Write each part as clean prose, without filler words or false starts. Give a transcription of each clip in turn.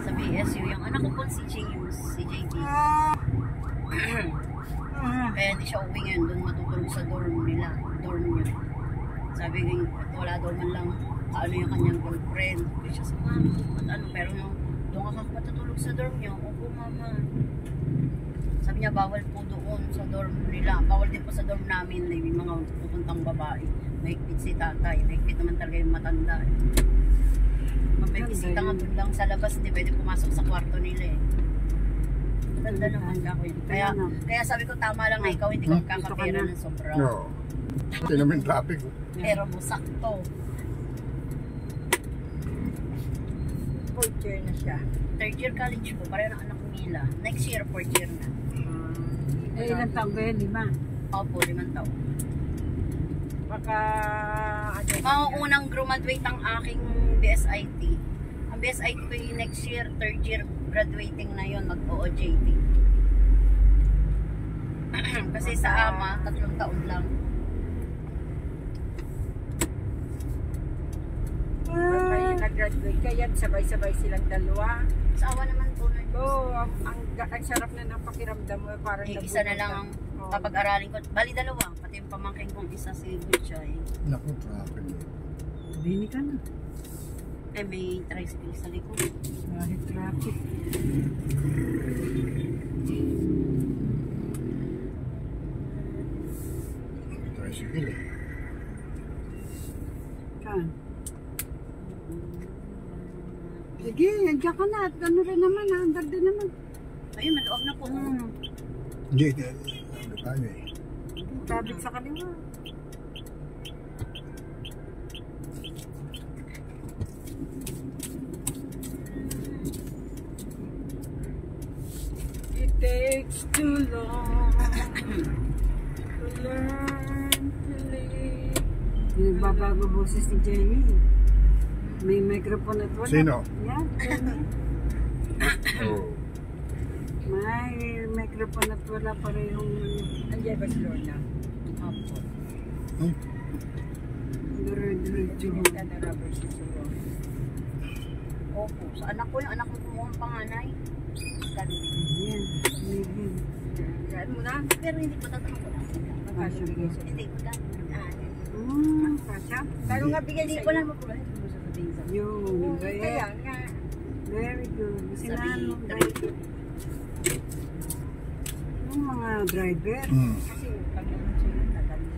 Sa BSU, yung anak ko po si JB. Kaya hindi siya uwi ngayon, doon matutulog sa dorm niya. Sabi ko, wala daw man lang ano yung kanyang girlfriend. Sabi siya sa mama, pero doon ako matutulog sa dorm niya. Opo mama. Sabi niya, bawal po doon sa dorm nila. Bawal din po sa dorm namin. May mga pupuntang babae. Mahigpit si tatay. Mahigpit naman talaga yung matanda. Pag may bisita nga doon lang sa labas, hindi pwede pumasok sa kwarto nila eh. Ganda naman ako yun. Kaya sabi ko, tama lang na ikaw, hindi ka kakapera ng sobra. No. Hindi naman traffic. Pero mo sakto. 4th year na siya. 3rd year college ko, pareho ng anak ko Mila. Next year, 4th year na. Ilang taon ba yun? 5? Opo, 5 taon. Baka... Unang graduate ang aking BSIT. Ang BSIT ko yung next year, 3rd year graduating na yun, mag-OJT. Kasi sa ama, 3 taon lang. May nag-graduate kaya sabay-sabay silang dalawa. Sa awa naman po na Diyos. Oo, ang sarap na ng pakiramdam mo. Parang isa na lang ang papag-aralin ko. Bali dalawa, pati yung pamangkin kong isa si Butchay. Naku, traffic. Bini ka na. Eh, may tricycle sa likod. Kahit traffic. Tricycle eh. Kan? Sige, nandiyan ka na. At ano rin naman, andar din naman. Ayun, maloob na po. Hindi, ano tayo eh. Traffic sa kanila. It takes too long to learn to live. Nagbabago boses ni Jenny. May microphone at wala. Sino? Yan, Jenny. Oh. May microphone at wala parehong... Andiyan ba si Lorna? Opo. Diretso mo. Rubber susunod. Opo. Sa anak ko, yung anak ko kumuha ang panganay. Ganun. Yan. Yan mo na. Pero hindi ko tatanong ko lang. Magkasya bigay sa... Hindi ko lang. Kasya? Pero nga bigay sa'yo. Hindi ko lang makuha. Hindi mo sasabihin sa akin. Yun. Kaya nga. Very good. Sinahan mo. Sabihin. Yung mga driver. Kasi pag naman siya yung tatanong.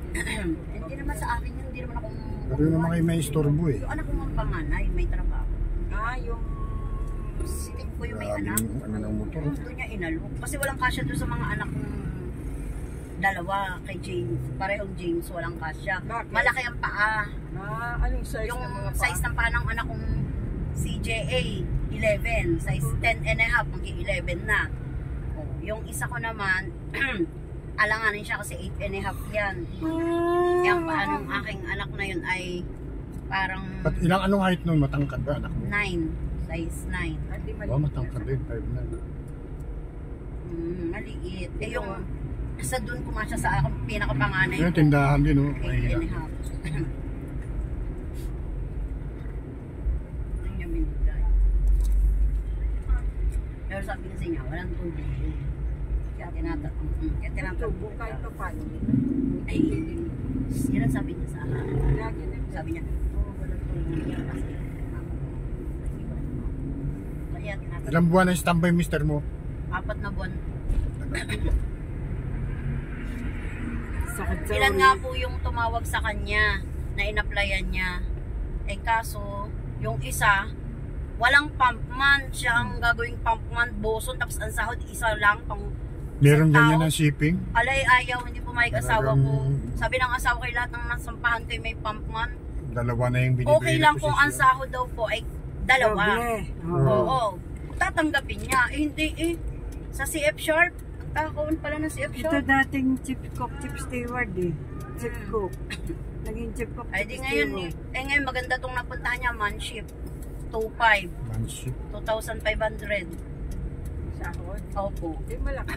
Hindi naman sa akin yun. Hindi naman ako... Pero yung naman kayo may istorbo eh. Yung anak ko mga panganay, may trabaho. Yung... Sinig ko yung may anak. Ano ng motor? Doon niya inalok. Kasi walang kasya doon sa mga anak ng dalawa kay James. Parehong James, walang kasya. Bakit? Malaki ang paa. Anong size Yung ng mga paa? size ng paa ng anak kong CJA, 11. Size 10 and a half, maging 11 na. Oh, yung isa ko naman, alanganin siya kasi 8 and a half yan. Yung paa ng aking anak na yun ay parang At anong height nun? Matangkad ba anak mo? 9. Size 9. Oo, matangkad din. 5'9". Maliit. Eh yung sa doon kumasya sa akin pinakapanganay Yung tindahan din, oh. 8 Mahina. and a half. Yun yung binigay. Pero sabi niya sa inyo, walang tubig. Kaya tinatanong. Kaya tinatanong. Tubo kahit pa paano. Ay, yun ang sabi niya sa akin. Lagi na. Sabi niya, walang tubig yan kasi kaya tinatanong. Ilang buwan ang standby mister mo? 4 na buwan. Sakit sa Ilan nga po yung tumawag sa kanya na in-applyan niya. Eh kaso, yung isa, walang pump man. Siya ang gagawing pump man, boson. Tapos ang sahod, isa lang. Pang Meron isang ganyan tao. ng shipping? Alay, ayaw. Hindi pumayag asawa ko. Talagang- Sabi ng asawa ko, lahat ng nasampahan ko may pump man. Dalawa na yung binibigay Okay na lang kung ang posisyon. sahod daw po ay dalawa. Oo. Oo. Tatanggapin niya. Eh, hindi eh. Sa CF Sharp, ang takaon pala ng CF Ito Sharp. dating chief cook, chief steward eh. Chief cook. Naging chief cook, Ay, di ngayon eh. Eh ngayon maganda tong napuntahan niya, manship. 2.5. Manship. 2,500. Sahod. Opo. Di malaki.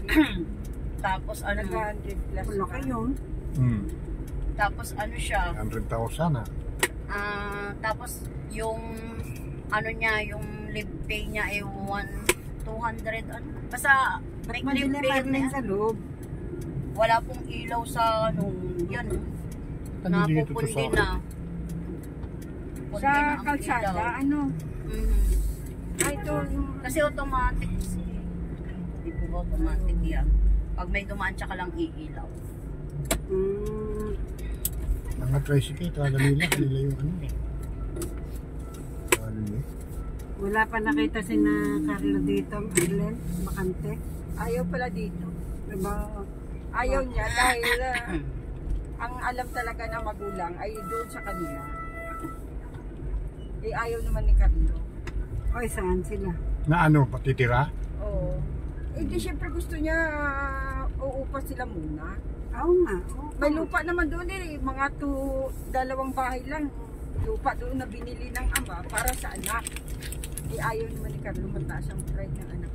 Tapos ano, Nag-100 plus. Ano Wala kayo. tapos ano siya, 100,000 ah. tapos yung ano niya, yung live pay niya ay 200 ano. Basta may live Madilim pay rin na. sa loob. Wala pong ilaw sa ano, yan. Ano dito to Napupundi sa... na. Pundi na Sa ang kalsada, ilaw. ano? Mhm. Ay, ito. Kasi automatic. Hindi po automatic yan. Pag may dumaan tsaka lang iilaw. Mm, Mga tricycle, kanila yung ano. Ano wala pa nakita si na Carlo dito, Arlen, bakante. Ayaw pala dito. Diba? Ayaw niya dahil ang alam talaga ng magulang ay doon sa kanila. Eh ayaw naman ni Carlo. Oy, saan sila? Na ano, patitira? Oo. Eh di syempre gusto niya uupa sila muna. Oo nga. Oo. May lupa naman doon eh. Mga dalawang bahay lang. Lupa doon na binili ng ama para sa anak. Eh ayaw naman ni Carlo mataas ang pride ng anak.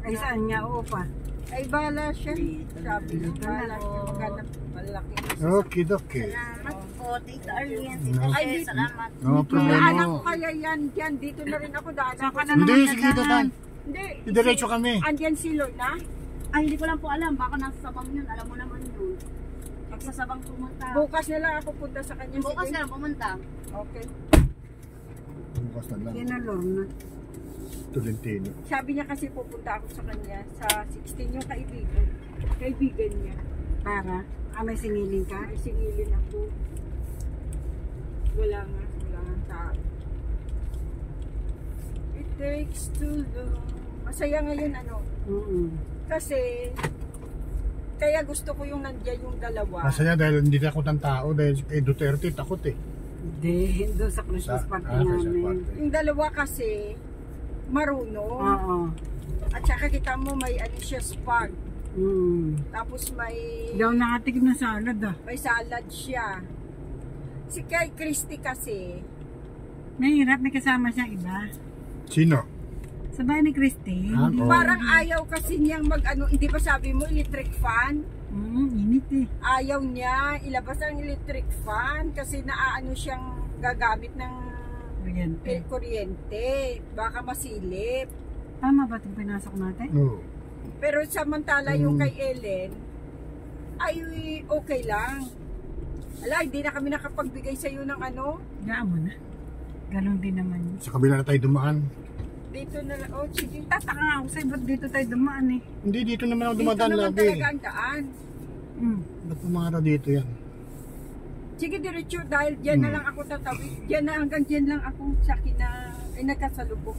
Ay, saan niya upa? Ay bahala siya. Dito na. Sabi niya, bahala siya maghanap malaki. Okay. Salamat po, Tita Arlene. No. Ay, salamat. No Mga problema. anak ko kaya yan dyan. Dito na rin ako daan. Saan ka na Hindi, naman sige, dadaan? dadan. Hindi. Diretso kami. Andyan si Lorna. Ay, hindi ko lang po alam. Baka nasa sabang yun. Alam mo naman yun. Pag sa sabang pumunta. Bukas na lang ako punta sa kanya. Bukas Sige. ka lang pumunta. Okay. Bukas na lang. Sino Lorna? Tolentino. Sabi niya kasi pupunta ako sa kanya sa 16 yung kaibigan. Kaibigan niya. Para? May singiling ka? Ay, singilin ako. Wala nga tao. It takes too long. Masaya ngayon ano. Kasi kaya gusto ko yung nandiyan yung dalawa. Masaya dahil hindi takot ang tao dahil kay Duterte takot eh. Hindi, doon sa Christmas party namin. Yung dalawa kasi marunong. Oo. At saka kita mo may ano siya spag. Tapos may Daw nakatikim na salad ah. may salad siya. Si kay Christy kasi Mahirap, may kasama siyang iba. Sino? Sa bahay ni Christy. Ah, oo. parang ayaw kasi niyang mag ano, hindi ba sabi mo electric fan? Init eh. Ayaw niya ilabas ang electric fan kasi naaano siyang gagamit ng Kuryente. kuryente. Baka masilip. Tama ba itong pinasok natin? Oo. Pero samantala yung kay Ellen ay okay lang. Ala, hindi na kami nakapagbigay sa iyo ng ano. Gaan mo na. Ganon din naman yun. Sa kabila na tayo dumaan. Dito na lang. Oh, sige. Tataka nga ako sa'yo, ba't dito tayo dumaan eh? Hindi, dito naman ako Dito dumadaan naman lagi. talaga ang daan. Ba't pumara dito yan? Sige, diretso. Dahil dyan na lang ako tatawid. Dyan na hanggang dyan lang ako sa ay nagkasalubok.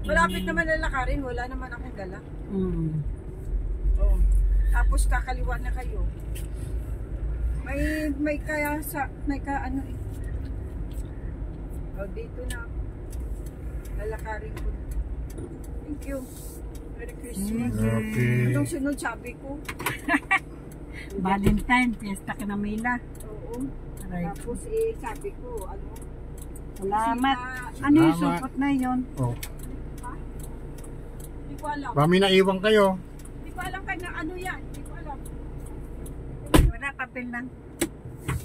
Malapit naman lalakarin. Wala naman akong dala. Oh. Tapos kakaliwa na kayo. May kaya sa may ka ano eh. Oh, dito na ako. Lalakarin ko. Thank you. Merry Christmas. Okay. Itong sunod sabi ko. Valentine, Fiesta Kinamila. Oo. Right. Tapos sabi ko ano. Salamat. Sita, Ano yung Salamat. supot na yun? Oh. Hindi ko alam. Mami, naiwan kayo. Hindi ko alam kaya ano yan. Hindi ko alam. Wala, papel lang.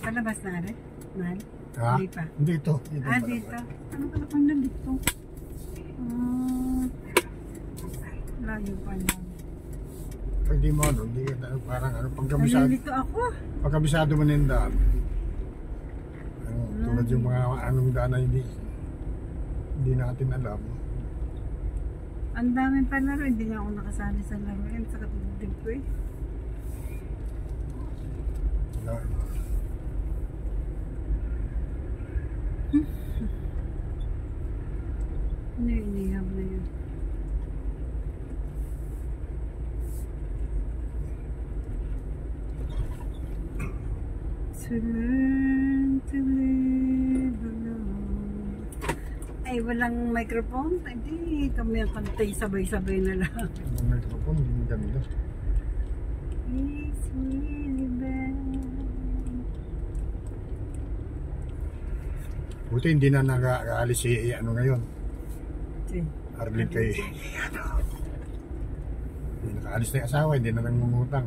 Palabas na rin? Mahal? Ha? Hindi pa. Dito. Dito. Ano pala pang nandito? Layo pa lang. Pag di mo ano, hindi ka parang ano, pagkabisado, Nalilito ako. pagkabisado mo na yung daan. Ano, tulad yung mga anong daan na hindi natin alam. Ang dami pa laro. Hindi nga ako nakasali sa laro. Yan sa katulad ko eh. Wala. Ano yung iniham na yun? To learn to live alone. Ay, walang microphone? Hindi, kami ang kantay sabay-sabay na lang. Ang microphone, hindi ganda. It's really bad. Buti hindi na nag-aalis si ano ngayon. Si. Arlene kay ano. Hindi nakaalis na yung asawa, hindi na nangungutang.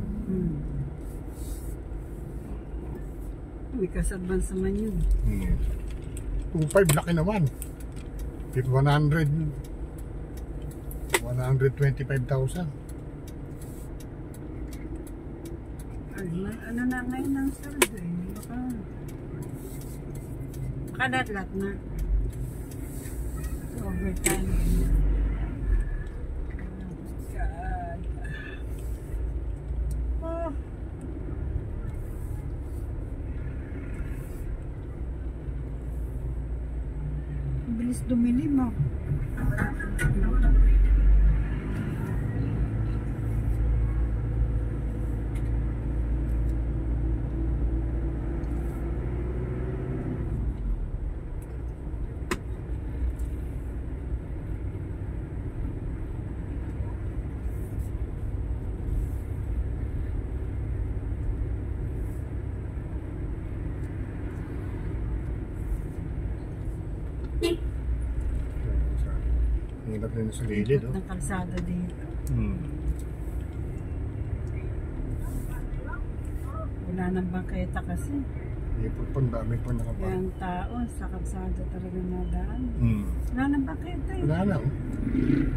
May kas-advance naman yun. 2.5 laki naman. 100 125,000. Ano na ngayon ng sweldo eh. Baka lahat na. Overtime. God. Oh. Bilis dumilim mo. Hirap din sa gilid, oh. Ng kalsada dito. Wala nang bangketa kasi. Hindi po po, dami po Kaya nakapag. ang tao sa kalsada talaga nadaan. Wala nang bangketa eh. Wala na, oh.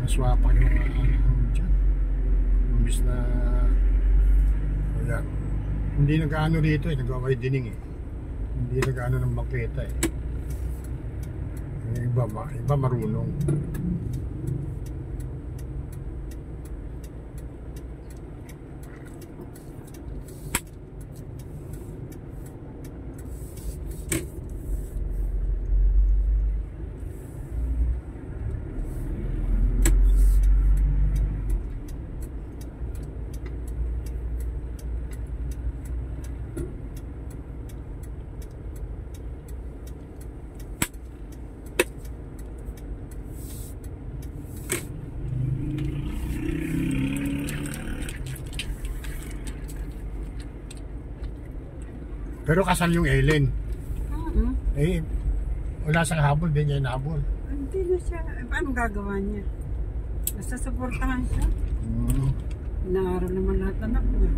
Maswapang yung mga dyan. Imbis na, ayan. Hindi nag-ano rito eh, nag-widening eh. Hindi nag-ano ng bangketa eh. Yung iba marunong. Pero kasal yung Ellen. Eh, wala sa habol, din niya inabol. Hindi na siya. Paano gagawa niya? Basta supportahan siya. Inaaral naman lahat anak niya.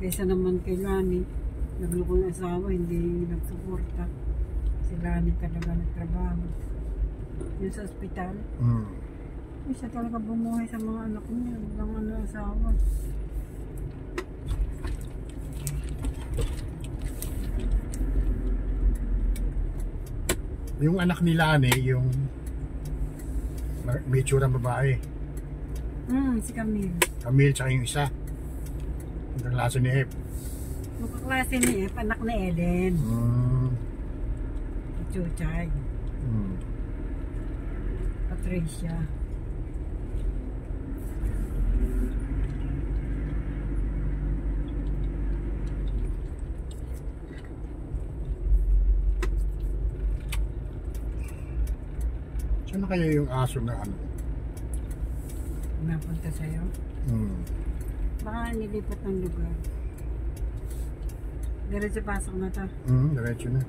Kaysa naman kay Lani, naglukong asawa, hindi nagsuporta. Si Lani talaga nagtrabaho. Yung sa ospital. Siya talaga bumuhay sa mga anak niya. Walang asawa. Yung anak ni Lani, yung may tsurang babae. Si Camille. Camille, tsaka yung isa. Yung kaklase ni Ep. Yung kaklase ni Ep, anak ni Ellen. Chuchay. Patricia. Saan na kaya yung aso na ano? Napunta sa'yo? Baka nilipat ng lugar. Diretso pasok na to. Diretso na.